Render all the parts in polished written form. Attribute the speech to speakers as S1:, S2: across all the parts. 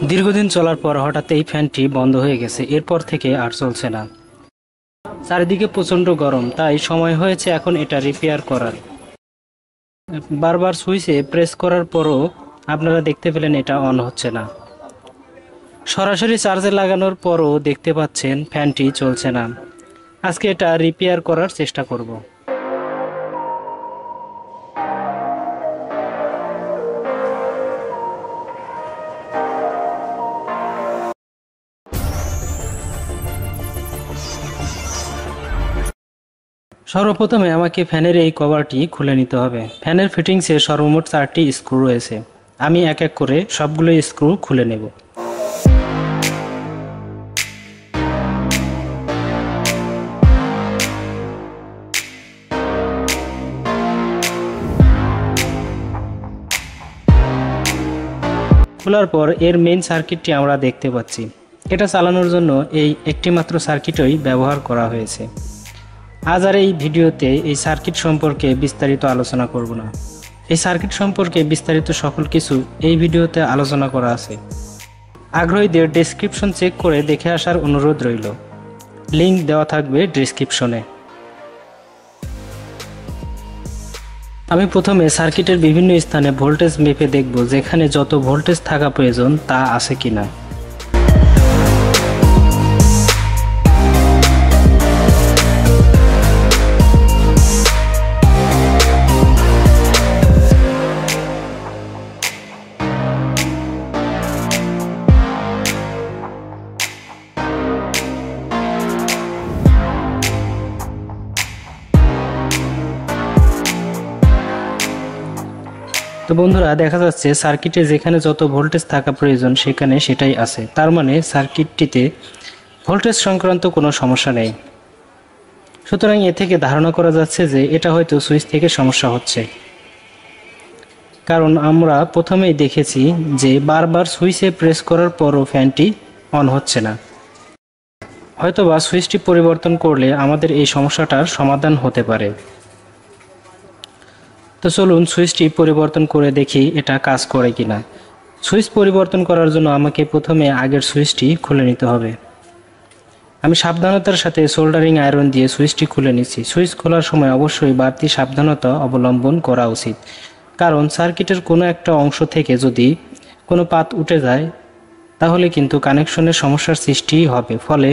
S1: দীর্ঘদিন চলার পর হঠাৎ এই ফ্যানটি বন্ধ হয়ে গেছে, এরপর থেকে আর চলছে না। চারিদিকে প্রচণ্ড গরম, তাই সময় হয়েছে এখন এটা রিপেয়ার করার। বারবার সুইচে প্রেস করার পরও আপনারা দেখতে পেলেন এটা অন হচ্ছে না। সরাসরি চার্জে লাগানোর পরও দেখতে পাচ্ছেন ফ্যানটি চলছে না। আজকে এটা রিপেয়ার করার চেষ্টা করব। সর্বপ্রথমে আমাকে ফ্যানের এই কভারটি খুলে নিতে হবে। ফ্যানের ফিটিংসে সর্বমোট 4টি স্ক্রু রয়েছে। আমি এক এক করে সবগুলো স্ক্রু খুলে নেব। খোলার পর এর মেইন সার্কিটটি আমরা দেখতে পাচ্ছি। এটা চালানোর জন্য এই একটি মাত্র সার্কিটই ব্যবহার করা হয়েছে। আজ আর এই ভিডিওতে এই সার্কিট সম্পর্কে বিস্তারিত আলোচনা করব না। এই সার্কিট সম্পর্কে বিস্তারিত সকল কিছু এই ভিডিওতে আলোচনা করা আছে। আগ্রহীদের ডেসক্রিপশন চেক করে দেখে আসার অনুরোধ রইল। লিংক দেওয়া থাকবে ডেসক্রিপশনে। আমি প্রথমে সার্কিটের বিভিন্ন স্থানে ভোল্টেজ মেপে দেখব যেখানে যত ভোল্টেজ থাকা প্রয়োজন তা আছে কিনা। তো বন্ধুরা, দেখা যাচ্ছে সার্কিটে যেখানে যত ভোল্টেজ থাকা প্রয়োজন সেখানে সেটাই আছে। তার মানে সার্কিটটিতে ভোল্টেজ সংক্রান্ত কোনো সমস্যা নেই। সুতরাং এ থেকে ধারণা করা যাচ্ছে যে এটা হয়তো সুইচ থেকে সমস্যা হচ্ছে, কারণ আমরা প্রথমেই দেখেছি যে বারবার সুইচে প্রেস করার পরও ফ্যানটি অন হচ্ছে না। হয়তোবা সুইচটি পরিবর্তন করলে আমাদের এই সমস্যাটার সমাধান হতে পারে। তো চলুন সুইচটি পরিবর্তন করে দেখি এটা কাজ করে কিনা। সুইচ পরিবর্তন করার জন্য আমাকে প্রথমে আগের সুইচটি খুলে নিতে হবে। আমি সাবধানতার সাথে সোল্ডারিং আয়রন দিয়ে সুইচটি খুলে নিচ্ছি। সুইচ খোলার সময় অবশ্যই বাড়তি সাবধানতা অবলম্বন করা উচিত, কারণ সার্কিটের কোনো একটা অংশ থেকে যদি কোনো পাত উঠে যায় তাহলে কিন্তু কানেকশনের সমস্যার সৃষ্টি হবে, ফলে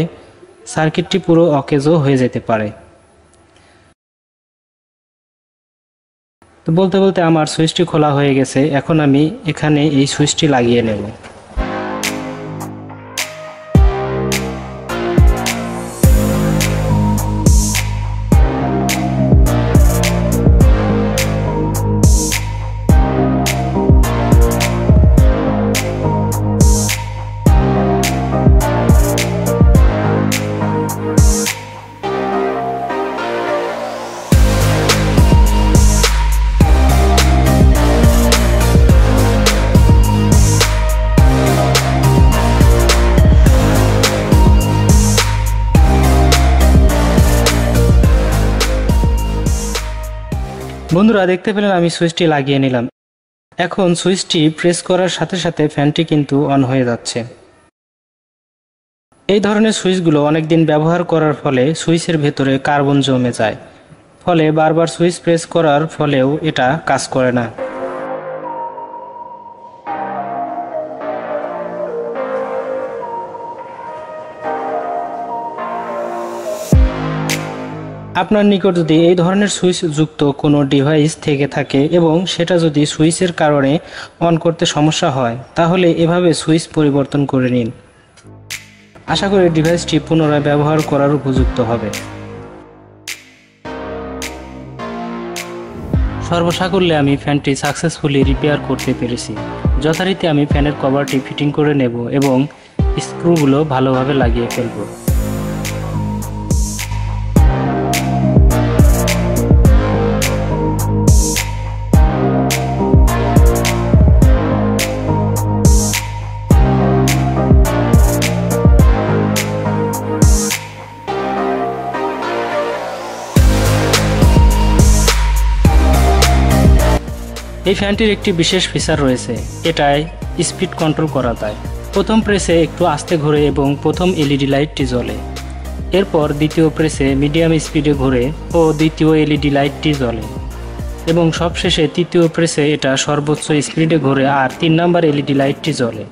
S1: সার্কিটটি পুরো অকেজো হয়ে যেতে পারে। তো বলতে বলতে আমার সুইচটি খোলা হয়ে গেছে। এখন আমি এখানে এই সুইচটি লাগিয়ে নেব। বন্ধুরা, দেখতে পেলেন আমি সুইচটি লাগিয়ে নিলাম। এখন সুইচটি প্রেস করার সাথে সাথে ফ্যানটি কিন্তু অন হয়ে যাচ্ছে। এই ধরনের সুইচগুলো অনেকদিন ব্যবহার করার ফলে সুইচের ভেতরে কার্বন জমে যায়, ফলে বারবার সুইচ প্রেস করার ফলেও এটা কাজ করে না। আপনার নিকট যদি এই ধরনের সুইচ যুক্ত কোনো ডিভাইস থেকে থাকে এবং সেটা যদি সুইচের কারণে অন করতে সমস্যা হয়, তাহলে এভাবে সুইচ পরিবর্তন করে নিন। আশা করি ডিভাইসটি পুনরায় ব্যবহার করার উপযুক্ত হবে। সর্বসাকুল্যে আমি ফ্যানটি সাকসেসফুলি রিপেয়ার করতে পেরেছি। যথারীতি আমি ফ্যানের কভারটি ফিটিং করে নেব এবং স্ক্রুগুলো ভালোভাবে লাগিয়ে ফেলব। এই ফ্যানটির একটি বিশেষ ফিচার রয়েছে, এটায় স্পিড কন্ট্রোল করা যায়। প্রথম প্রেসে একটু আস্তে ঘোরে এবং প্রথম এলইডি লাইটটি জ্বলে। এরপর দ্বিতীয় প্রেসে মিডিয়াম স্পিডে ঘোরে ও দ্বিতীয় এলইডি লাইটটি জ্বলে এবং সবশেষে তৃতীয় প্রেসে এটা সর্বোচ্চ স্পিডে ঘোরে আর 3 নাম্বার এলইডি লাইটটি জ্বলে।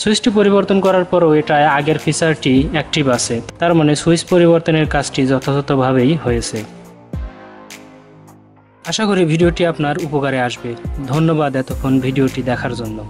S1: সুইচটি পরিবর্তন করার পরও এটা আগের ফিচারটি অ্যাক্টিভ আছে, তার মানে সুইচ পরিবর্তনের কাজটি যথাযথভাবেই হয়েছে। আশা করি ভিডিওটি আপনার উপকারে আসবে। ধন্যবাদ এতক্ষণ ভিডিওটি দেখার জন্য।